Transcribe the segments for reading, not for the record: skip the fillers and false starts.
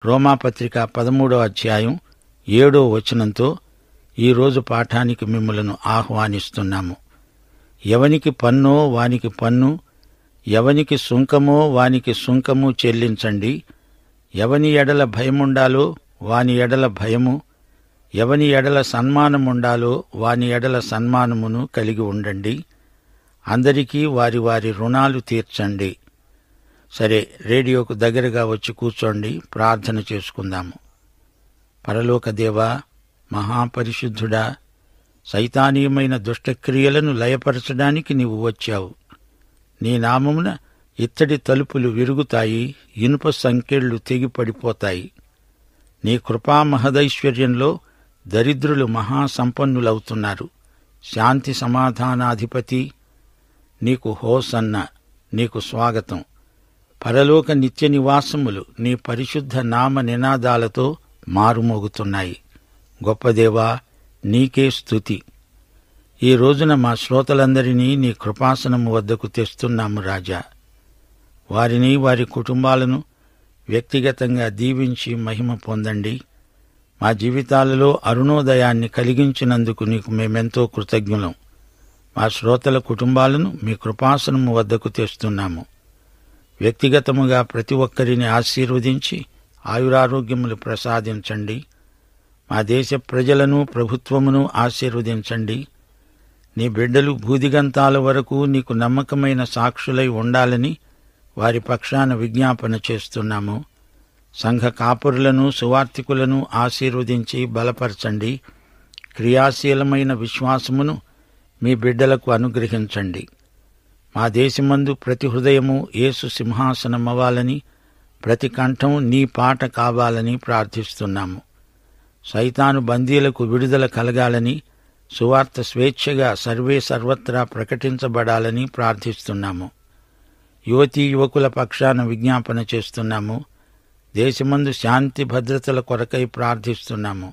రోమాపత్రిక 13వ అధ్యాయం 7వ వచనంతో ఈరోజు పాఠానికి మిమ్మలను ఆహ్వానిస్తున్నాము. ఎవనికి పన్నో వానికి పన్ను, ఎవనికి సుంకమో వానికి సుంకము చెల్లించండి. ఎవని ఎడల భయముండాలో వాని ఎడల భయము, ఎవని ఎడల సన్మానముండాలో వాని ఎడల సన్మానమును కలిగి ఉండండి. అందరికీ వారి వారి రుణాలు తీర్చండి. సరే, రేడియోకు దగ్గరగా వచ్చి కూర్చోండి, ప్రార్థన చేసుకుందాము. పరలోక దేవా, మహాపరిశుద్ధుడా, సైతానీయమైన దుష్టక్రియలను లయపరచడానికి నీవు వచ్చావు. నీ నామమున ఇత్తడి తలుపులు విరుగుతాయి, ఇనుప సంకెళ్ళు తెగిపడిపోతాయి. నీ కృపా మహదైశ్వర్యంలో దరిద్రులు మహాసంపన్నులవుతున్నారు. శాంతి సమాధానాధిపతి, నీకు హోసన్న, నీకు స్వాగతం. పరలోక నిత్య నివాసములు నీ పరిశుద్ధ నామ నినాదాలతో మారుమోగుతున్నాయి. గొప్పదేవా, నీకే స్తుతి. ఈ రోజున మా శ్రోతలందరినీ నీ కృపాసనము వద్దకు తెస్తున్నాము రాజా. వారిని, వారి కుటుంబాలను వ్యక్తిగతంగా దీవించి మహిమ పొందండి. మా జీవితాలలో అరుణోదయాన్ని కలిగించినందుకు నీకు మేమెంతో కృతజ్ఞులం. మా శ్రోతల కుటుంబాలను మీ కృపాసనము వద్దకు తెస్తున్నాము. వ్యక్తిగతముగా ప్రతి ఒక్కరిని ఆశీర్వదించి ఆయురారోగ్యములు ప్రసాదించండి. మా దేశ ప్రజలను, ప్రభుత్వమును ఆశీర్వదించండి. నీ బిడ్డలు భూదిగంతాల వరకు నీకు నమ్మకమైన సాక్షులై ఉండాలని వారి పక్షాన విజ్ఞాపన చేస్తున్నాము. సంఘ కాపురులను, సువార్తికులను ఆశీర్వదించి బలపరచండి. క్రియాశీలమైన విశ్వాసమును మీ బిడ్డలకు అనుగ్రహించండి. మా దేశమందు ప్రతి హృదయము యేసు సింహాసనమవ్వాలని, ప్రతి కంఠం నీ పాట కావాలని ప్రార్థిస్తున్నాము. సైతాను బందీలకు విడుదల కలగాలని, సువార్త స్వేచ్ఛగా సర్వత్రా ప్రకటించబడాలని ప్రార్థిస్తున్నాము. యువతీ యువకుల పక్షాన విజ్ఞాపన చేస్తున్నాము. దేశమందు శాంతి భద్రతల కొరకై ప్రార్థిస్తున్నాము.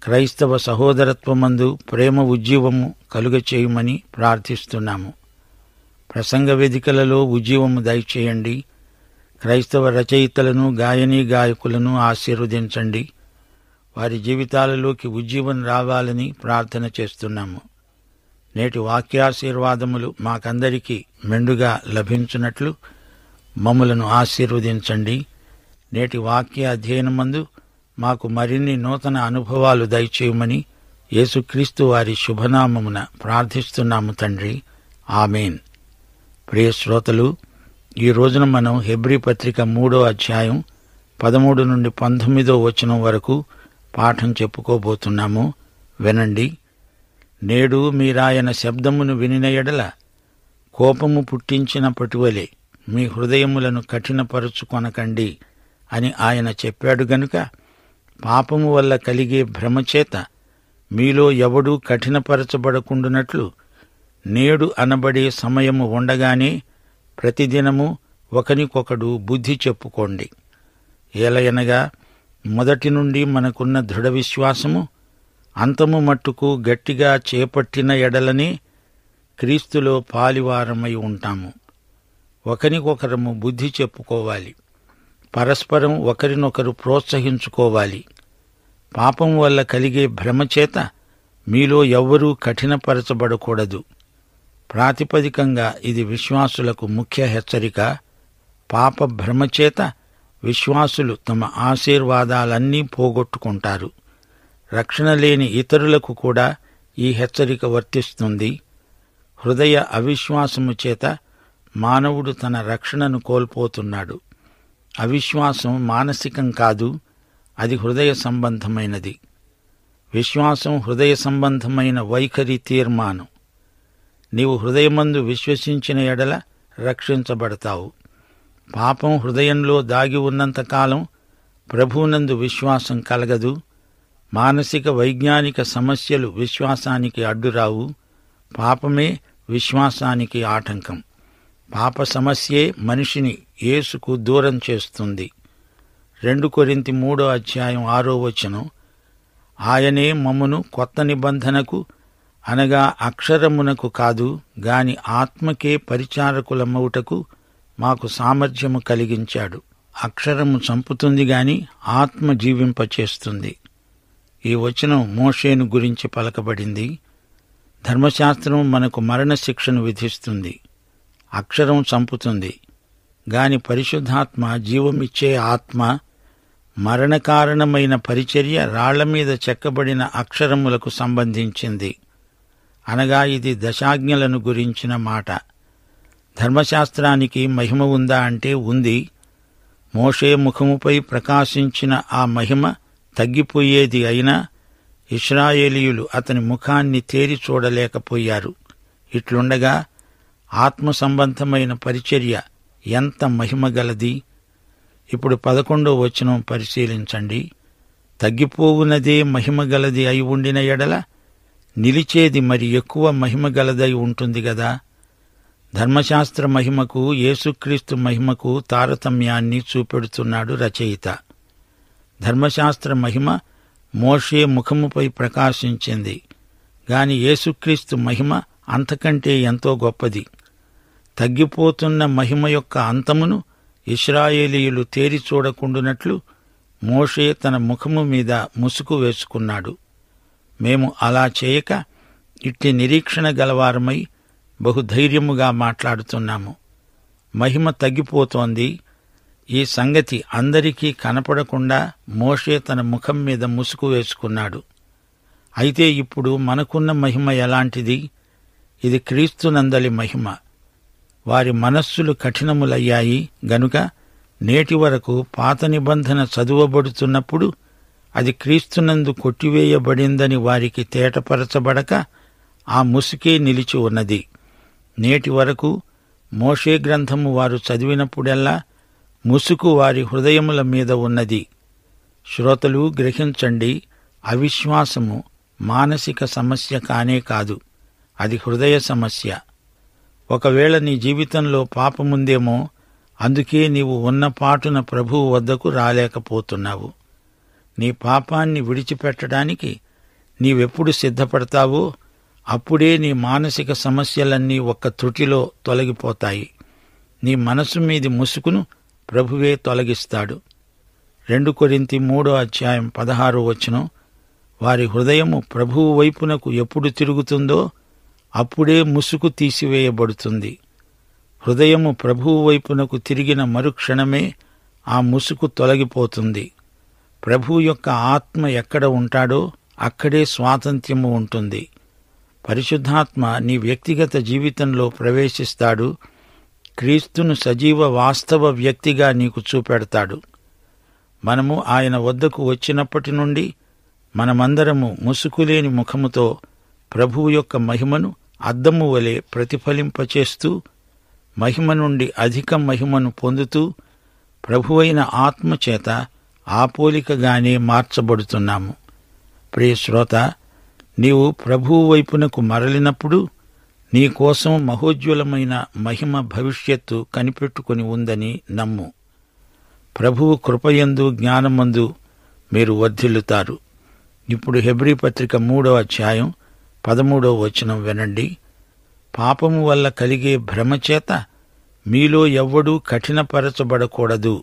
క్రైస్తవ సహోదరత్వమందు ప్రేమ ఉజ్జీవము కలుగచేయమని ప్రార్థిస్తున్నాము. ప్రసంగ వేదికలలో ఉజ్జీవము దయచేయండి. క్రైస్తవ రచయితలను, గాయనీ గాయకులను ఆశీర్వదించండి. వారి జీవితాలలోకి ఉజ్జీవం రావాలని ప్రార్థన చేస్తున్నాము. నేటి వాక్యాశీర్వాదములు మాకందరికీ మెండుగా లభించున్నట్లు మమ్ములను ఆశీర్వదించండి. నేటి వాక్య అధ్యయనమందు మాకు మరిన్ని నూతన అనుభవాలు దయచేయమని యేసుక్రీస్తు వారి శుభనామమున ప్రార్థిస్తున్నాము తండ్రి. ఆమేన్. ప్రియ శ్రోతలు, ఈ రోజున మనం హెబ్రీ పత్రిక 3వ అధ్యాయం 13 నుండి 19వ వచనం వరకు పాఠం చెప్పుకోబోతున్నాము. వినండి. నేడు మీరాయన శబ్దమును వినిన ఎడల కోపము పుట్టించినప్పటివలే మీ హృదయములను కఠినపరుచుకొనకండి అని ఆయన చెప్పాడు గనుక, పాపము వల్ల కలిగే భ్రమచేత మీలో ఎవడూ కఠినపరచబడకుండునట్లు నేడు అనబడే సమయము ఉండగానే ప్రతిదినము ఒకనికొకడు బుద్ధి చెప్పుకోండి. ఏలయనగా మొదటి నుండి మనకున్న దృఢ విశ్వాసము అంతము మట్టుకు గట్టిగా చేపట్టిన ఎడలనే క్రీస్తులో పాలివారమై ఉంటాము. ఒకరికొకరము బుద్ధి చెప్పుకోవాలి. పరస్పరం ఒకరినొకరు ప్రోత్సహించుకోవాలి. పాపం వల్ల కలిగే భ్రమచేత మీలో ఎవ్వరూ కఠినపరచబడకూడదు. ప్రాతిపదికంగా ఇది విశ్వాసులకు ముఖ్య హెచ్చరిక. పాప భ్రమచేత విశ్వాసులు తమ ఆశీర్వాదాలన్నీ పోగొట్టుకుంటారు. రక్షణ లేని ఇతరులకు కూడా ఈ హెచ్చరిక వర్తిస్తుంది. హృదయ అవిశ్వాసము చేత మానవుడు తన రక్షణను కోల్పోతున్నాడు. అవిశ్వాసం మానసికం కాదు, అది హృదయ సంబంధమైనది. విశ్వాసం హృదయ సంబంధమైన వైఖరి తీర్మానం. నీవు హృదయమందు విశ్వసించిన ఎడల రక్షించబడతావు. పాపం హృదయంలో దాగి ఉన్నంతకాలం ప్రభువునందు విశ్వాసం కలగదు. మానసిక వైజ్ఞానిక సమస్యలు విశ్వాసానికి అడ్డురావు. పాపమే విశ్వాసానికి ఆటంకం. పాప సమస్యే మనిషిని యేసుకు దూరం చేస్తుంది. 2 కొరింథీ 3వ అధ్యాయం 6వ వచనం, ఆయనే మమ్మును కొత్త నిబంధనకు అనగా అక్షరమునకు కాదు గాని ఆత్మకే పరిచారకులమవుటకు మాకు సామర్థ్యము కలిగించాడు. అక్షరము చంపుతుంది గాని ఆత్మ జీవింపచేస్తుంది. ఈ వచనం మోషేను గురించి పలకబడింది. ధర్మశాస్త్రం మనకు మరణశిక్షను విధిస్తుంది. అక్షరం చంపుతుంది గాని పరిశుద్ధాత్మ జీవమిచ్చే ఆత్మ. మరణకారణమైన పరిచర్య రాళ్లమీద చెక్కబడిన అక్షరములకు సంబంధించింది. అనగా ఇది దశాజ్ఞలను గురించిన మాట. ధర్మశాస్త్రానికి మహిమ ఉందా అంటే ఉంది. మోషే ముఖముపై ప్రకాశించిన ఆ మహిమ తగ్గిపోయేది అయినా ఇశ్రాయేలీయులు అతని ముఖాన్ని తేరి చూడలేకపోయారు. ఇట్లుండగా ఆత్మ సంబంధమైన పరిచర్య ఎంత మహిమగలది! ఇప్పుడు 11వ వచనం పరిశీలించండి. తగ్గిపోవునదే మహిమగలది అయి ఉండిన ఎడల నిలిచేది మరి ఎక్కువ మహిమగలదై ఉంటుంది గదా. ధర్మశాస్త్ర మహిమకు యేసుక్రీస్తు మహిమకు తారతమ్యాన్ని చూపెడుతున్నాడు రచయిత. ధర్మశాస్త్ర మహిమ మోషే ముఖముపై ప్రకాశించింది గాని యేసుక్రీస్తు మహిమ అంతకంటే ఎంతో గొప్పది. తగ్గిపోతున్న మహిమ యొక్క అంతమును ఇశ్రాయేలీయులు తేరి చూడకుండునట్లు మోషే తన ముఖము మీద ముసుగు వేసుకున్నాడు. మేము అలా చేయక ఇట్టి నిరీక్షణ గలవారమై బహుధైర్యముగా మాట్లాడుతున్నాము. మహిమ తగ్గిపోతోంది. ఈ సంగతి అందరికీ కనపడకుండా మోషే తన ముఖం మీద ముసుగు వేసుకున్నాడు. అయితే ఇప్పుడు మనకున్న మహిమ ఎలాంటిది? ఇది క్రీస్తునందలి మహిమ. వారి మనస్సులు కఠినములయ్యాయి గనుక నేటి వరకు పాత నిబంధన చదువబడుతున్నప్పుడు అది క్రీస్తునందు కొట్టివేయబడిందని వారికి తేటపరచబడక ఆ ముసుకే నిలిచి ఉన్నది. నేటి వరకు మోషే గ్రంథము వారు చదివినప్పుడెల్లా ముసుకు వారి హృదయముల మీద ఉన్నది. శ్రోతలు గ్రహించండి, అవిశ్వాసము మానసిక సమస్య కానే కాదు, అది హృదయ సమస్య. ఒకవేళ నీ జీవితంలో పాపముందేమో, అందుకే నీవు ఉన్న పాటున ప్రభువు వద్దకు రాలేకపోతున్నావు. నీ పాపాన్ని విడిచిపెట్టడానికి నీవెప్పుడు సిద్ధపడతావో అప్పుడే నీ మానసిక సమస్యలన్నీ ఒక్క త్రుటిలో తొలగిపోతాయి. నీ మనసు మీది ముసుకును ప్రభువే తొలగిస్తాడు. 2 కొరింథీ 3:16 వారి హృదయము ప్రభువు వైపునకు ఎప్పుడు తిరుగుతుందో అప్పుడే ముసుకు తీసివేయబడుతుంది. హృదయము ప్రభువు వైపునకు తిరిగిన మరుక్షణమే ఆ ముసుకు తొలగిపోతుంది. ప్రభువు యొక్క ఆత్మ ఎక్కడ ఉంటాడో అక్కడే స్వాతంత్ర్యము ఉంటుంది. పరిశుద్ధాత్మ నీ వ్యక్తిగత జీవితంలో ప్రవేశిస్తాడు. క్రీస్తును సజీవ వాస్తవ వ్యక్తిగా నీకు చూపెడతాడు. మనము ఆయన వద్దకు వచ్చినప్పటి నుండి మనమందరము ముసుకులేని ముఖముతో ప్రభువు యొక్క మహిమను అద్దము వలె ప్రతిఫలింపచేస్తూ మహిమ నుండి అధిక మహిమను పొందుతూ ప్రభువైన ఆత్మచేత ఆపోలికగానే మార్చబడుతున్నాము. ప్రియ శ్రోత, నీవు ప్రభువు వైపునకు మరలినప్పుడు నీకోసం మహోజ్వలమైన మహిమ భవిష్యత్తు కనిపెట్టుకుని ఉందని నమ్ము. ప్రభువు కృపయందు జ్ఞానమందు మీరు వర్ధిల్లుతారు. ఇప్పుడు హెబ్రీ పత్రిక 3:13 వినండి. పాపము వల్ల కలిగే భ్రమచేత మీలో ఎవ్వడూ కఠినపరచబడకూడదు.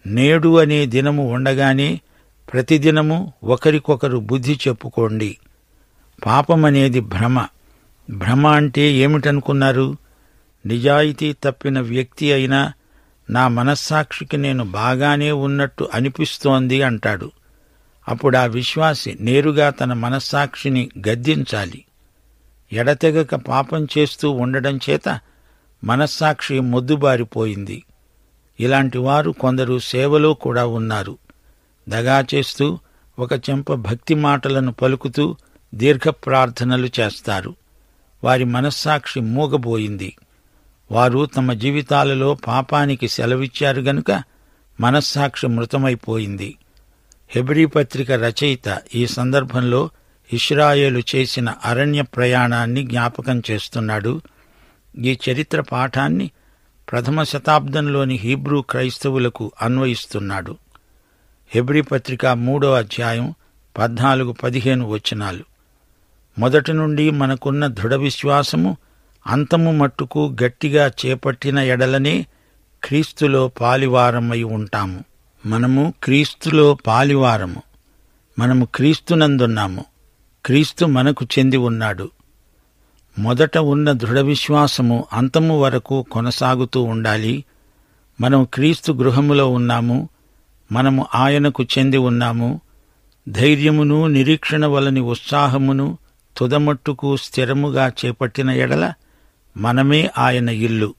నేడు అనే దినము ఉండగానే ప్రతిదినము ఒకరికొకరు బుద్ధి చెప్పుకోండి. పాపమనేది భ్రమ. భ్రమ అంటే ఏమిటనుకున్నారు? నిజాయితీ తప్పిన వ్యక్తి అయినా నా మనస్సాక్షికి నేను బాగానే ఉన్నట్టు అనిపిస్తోంది అంటాడు. అప్పుడు ఆ విశ్వాసి నేరుగా తన మనస్సాక్షిని గద్దించాలి. ఎడతెగక పాపం చేస్తూ ఉండడం చేత మనస్సాక్షి మొద్దుబారిపోయింది. ఇలాంటి వారు కొందరు సేవలో కూడా ఉన్నారు. దగా చేస్తూ ఒక చెంప భక్తి మాటలను పలుకుతూ దీర్ఘ ప్రార్థనలు చేస్తారు. వారి మనస్సాక్షి మూగబోయింది. వారు తమ జీవితాలలో పాపానికి సెలవిచ్చారు గనుక మనస్సాక్షి మృతమైపోయింది. హెబ్రీ పత్రిక రచయిత ఈ సందర్భంలో ఇశ్రాయేలు చేసిన అరణ్య ప్రయాణాన్ని జ్ఞాపకం చేస్తున్నాడు. ఈ చరిత్ర పాఠాన్ని 1వ శతాబ్దంలోని హీబ్రూ క్రైస్తవులకు అన్వయిస్తున్నాడు. హెబ్రీ పత్రిక 3:14-15 మొదటి నుండి మనకున్న దృఢ విశ్వాసము అంతము మట్టుకు గట్టిగా చేపట్టిన ఎడలనే క్రీస్తులో పాలివారమై ఉంటాము. మనము క్రీస్తులో పాలివారము. మనము క్రీస్తునందున్నాము. క్రీస్తు మనకు చెంది ఉన్నాడు. మొదట ఉన్న దృఢ విశ్వాసము అంతము వరకు కొనసాగుతూ ఉండాలి. మనం క్రీస్తు గృహములో ఉన్నాము. మనము ఆయనకు చెంది ఉన్నాము. ధైర్యమును నిరీక్షణ వలని ఉత్సాహమును తుదమట్టుకు స్థిరముగా చేపట్టిన ఎడల మనమే ఆయన ఇల్లు.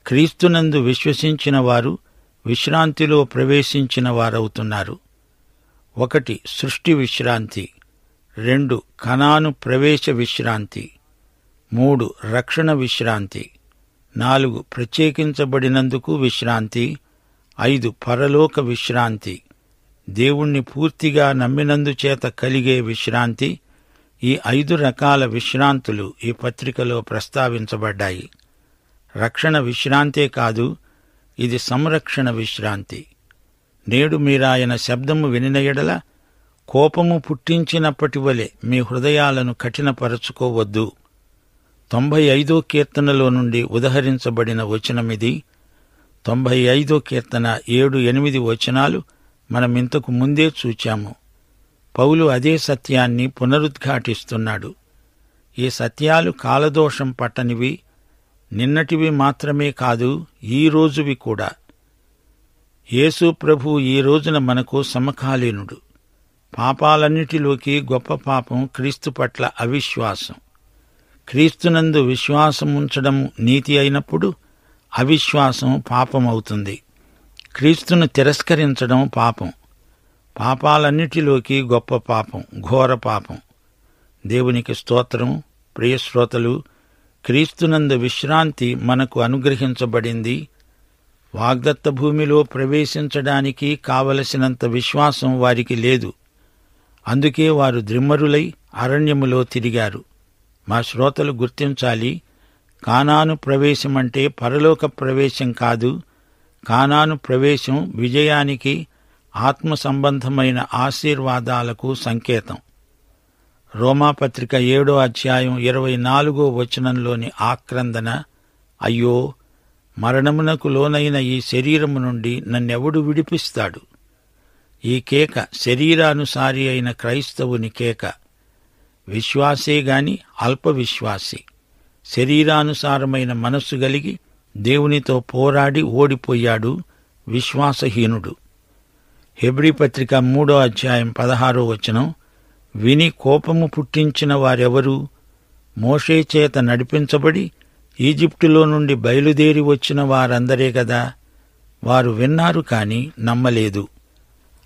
క్రీస్తునందు విశ్వసించిన వారు విశ్రాంతిలో ప్రవేశించిన వారవుతున్నారు. 1 సృష్టి విశ్రాంతి, 2 కనాను ప్రవేశ విశ్రాంతి, 3 రక్షణ విశ్రాంతి, 4 ప్రత్యేకించబడినందుకు విశ్రాంతి, 5 పరలోక విశ్రాంతి, దేవుణ్ణి పూర్తిగా నమ్మినందుచేత కలిగే విశ్రాంతి. ఈ 5 రకాల విశ్రాంతులు ఈ పత్రికలో ప్రస్తావించబడ్డాయి. రక్షణ విశ్రాంతే కాదు, ఇది సంరక్షణ విశ్రాంతి. నేడు మీరాయన శబ్దము వినిన ఎడల కోపము పుట్టించినప్పటి వలె మీ హృదయాలను కఠినపరచుకోవద్దు. 95 కీర్తనలో నుండి ఉదహరించబడిన వచనమిది. 95 కీర్తన 7-8 వచనాలు మనమింతకు ముందే చూచాము. పౌలు అదే సత్యాన్ని పునరుద్ఘాటిస్తున్నాడు. ఈ సత్యాలు కాలదోషం పట్టనివి, నిన్నటివి మాత్రమే కాదు, ఈ రోజువి కూడా. యేసు ప్రభు ఈ రోజున మనకు సమకాలీనుడు. పాపాలన్నిటిలోకి గొప్ప పాపం క్రీస్తు పట్ల అవిశ్వాసం. క్రీస్తునందు విశ్వాసముంచడం నీతి అయినప్పుడు అవిశ్వాసం పాపమవుతుంది. క్రీస్తును తిరస్కరించడం పాపం. పాపాలన్నిటిలోకి గొప్ప పాపం, ఘోర పాపం. దేవునికి స్తోత్రం. ప్రియశ్రోతలు, క్రీస్తునందు విశ్రాంతి మనకు అనుగ్రహించబడింది. వాగ్దత్త భూమిలో ప్రవేశించడానికి కావలసినంత విశ్వాసం వారికి లేదు. అందుకే వారు ద్రిమ్మరులై అరణ్యములో తిరిగారు. మా శ్రోతలు గుర్తించాలి, కానాను ప్రవేశమంటే పరలోక ప్రవేశం కాదు. కానాను ప్రవేశం విజయానికి, ఆత్మ సంబంధమైన ఆశీర్వాదాలకు సంకేతం. రోమాపత్రిక 7వ అధ్యాయం 24వ వచనంలోని ఆక్రందన, అయ్యో, మరణమునకు లోనైన ఈ శరీరము నుండి నన్నెవడు విడిపిస్తాడు? ఈ కేక శరీరానుసారి అయిన క్రైస్తవుని కేక. విశ్వాసే గాని అల్ప విశ్వాసి, శరీరానుసారమైన మనస్సు గలిగి దేవునితో పోరాడి ఓడిపోయాడు, విశ్వాసహీనుడు. హెబ్రీ పత్రిక 3వ అధ్యాయం 16వ వచనం, విని కోపము పుట్టించిన వారెవరు? మోషే చేత నడిపించబడి ఈజిప్టులో నుండి బయలుదేరి వచ్చిన వారందరే గదా. వారు విన్నారు కాని నమ్మలేదు.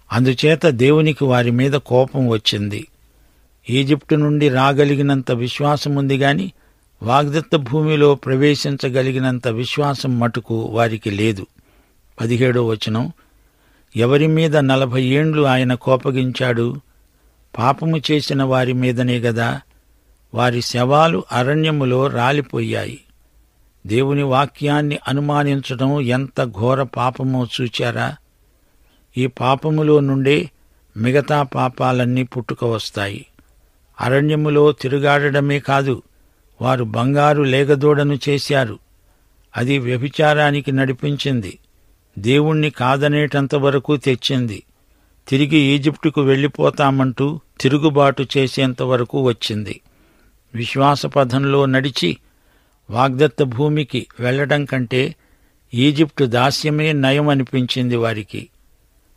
అందుచేత దేవునికి వారి మీద కోపం వచ్చింది. ఈజిప్టు నుండి రాగలిగినంత విశ్వాసముంది గాని వాగ్దత్త భూమిలో ప్రవేశించగలిగినంత విశ్వాసం మటుకు వారికి లేదు. 17వ వచనం, ఎవరి మీద 40 ఏండ్లు ఆయన కోపగించాడు? పాపము చేసిన వారి మీదనే గదా. వారి శవాలు అరణ్యములో రాలిపోయాయి. దేవుని వాక్యాన్ని అనుమానించడం ఎంత ఘోర పాపమో చూచారా? ఈ పాపములో నుండే మిగతా పాపాలన్నీ పుట్టుక వస్తాయి. అరణ్యములో తిరుగాడడమే కాదు, వారు బంగారు లేగదూడను చేశారు. అది వ్యభిచారానికి నడిపించింది. దేవుణ్ణి కాదనేటంతవరకు తెచ్చింది. తిరిగి ఈజిప్టుకు వెళ్లిపోతామంటూ తిరుగుబాటు చేసేంతవరకు వచ్చింది. విశ్వాసపథంలో నడిచి వాగ్దత్త భూమికి వెళ్లడం కంటే ఈజిప్టు దాస్యమే నయమనిపించింది వారికి.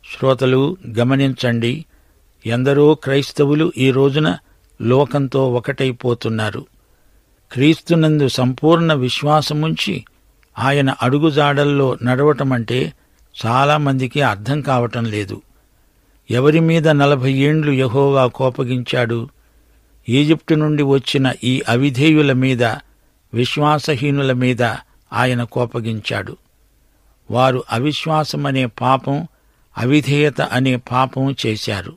శ్రోతలు గమనించండి, ఎందరో క్రైస్తవులు ఈ రోజున లోకంతో ఒకటైపోతున్నారు. క్రీస్తునందు సంపూర్ణ విశ్వాసముంచి ఆయన అడుగుజాడల్లో నడవటమంటే చాలామందికి అర్థం కావటం లేదు. ఎవరి మీద 40 ఏండ్లు యెహోవా కోపగించాడు? ఈజిప్టు నుండి వచ్చిన ఈ అవిధేయుల మీద, విశ్వాసహీనుల మీద ఆయన కోపగించాడు. వారు అవిశ్వాసమనే పాపం, అవిధేయత అనే పాపం చేశారు.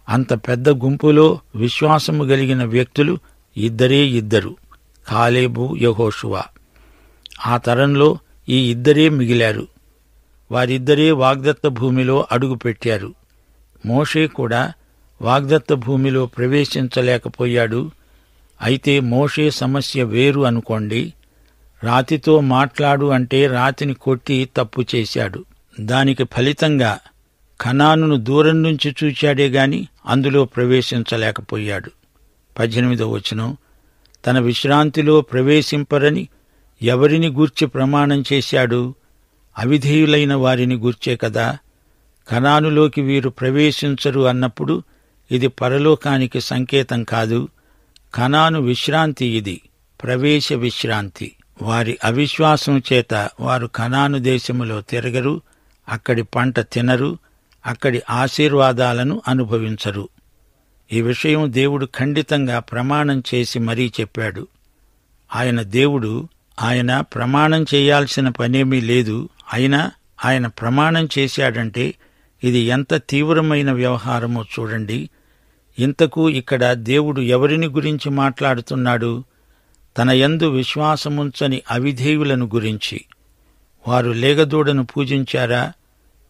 అంత పెద్ద గుంపులో విశ్వాసము గలిగిన వ్యక్తులు ఇద్దరు, కాలేబు, యెహోషువ. ఆ తరంలో ఈ ఇద్దరే మిగిలారు. వారిద్దరే వాగ్దత్త భూమిలో అడుగుపెట్టారు. మోషే కూడా వాగ్దత్త భూమిలో ప్రవేశించలేకపోయాడు. అయితే మోషే సమస్య వేరు అనుకోండి. రాతితో మాట్లాడు అంటే రాతిని కొట్టి తప్పు చేశాడు. దానికి ఫలితంగా కనానును దూరం నుంచి చూచాడే గాని అందులో ప్రవేశించలేకపోయాడు. 18వ వచనం, తన విశ్రాంతిలో ప్రవేశింపరని ఎవరిని గూర్చి ప్రమాణం చేశాడు? అవిధేయులైన వారిని గూర్చే కదా. కనానులోకి వీరు ప్రవేశించరు అన్నప్పుడు ఇది పరలోకానికి సంకేతం కాదు. కనాను విశ్రాంతి ఇది, ప్రవేశ విశ్రాంతి. వారి అవిశ్వాసం చేత వారు కనాను దేశములో తిరగరు, అక్కడి పంట తినరు, అక్కడి ఆశీర్వాదాలను అనుభవించరు. ఈ విషయం దేవుడు ఖండితంగా ప్రమాణం చేసి మరీ చెప్పాడు. ఆయన దేవుడు, ఆయన ప్రమాణం చేయాల్సిన పనేమీ లేదు. అయినా ఆయన ప్రమాణం చేశాడంటే ఇది ఎంత తీవ్రమైన వ్యవహారమో చూడండి. ఇంతకు ఇక్కడ దేవుడు ఎవరిని గురించి మాట్లాడుతున్నాడు? తన యందు విశ్వాసముంచని అవిధేయులను గురించి. వారు లేగదూడను పూజించారా?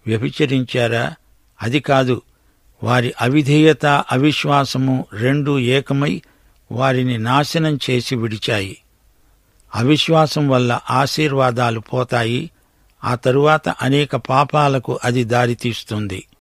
వ్యభిచరించారా? అది కాదు. వారి అవిధేయత, అవిశ్వాసము రెండూ ఏకమై వారిని నాశనం చేసి విడిచాయి. అవిశ్వాసం వల్ల ఆశీర్వాదాలు పోతాయి. ఆ తరువాత అనేక పాపాలకు అది దారితీస్తుంది.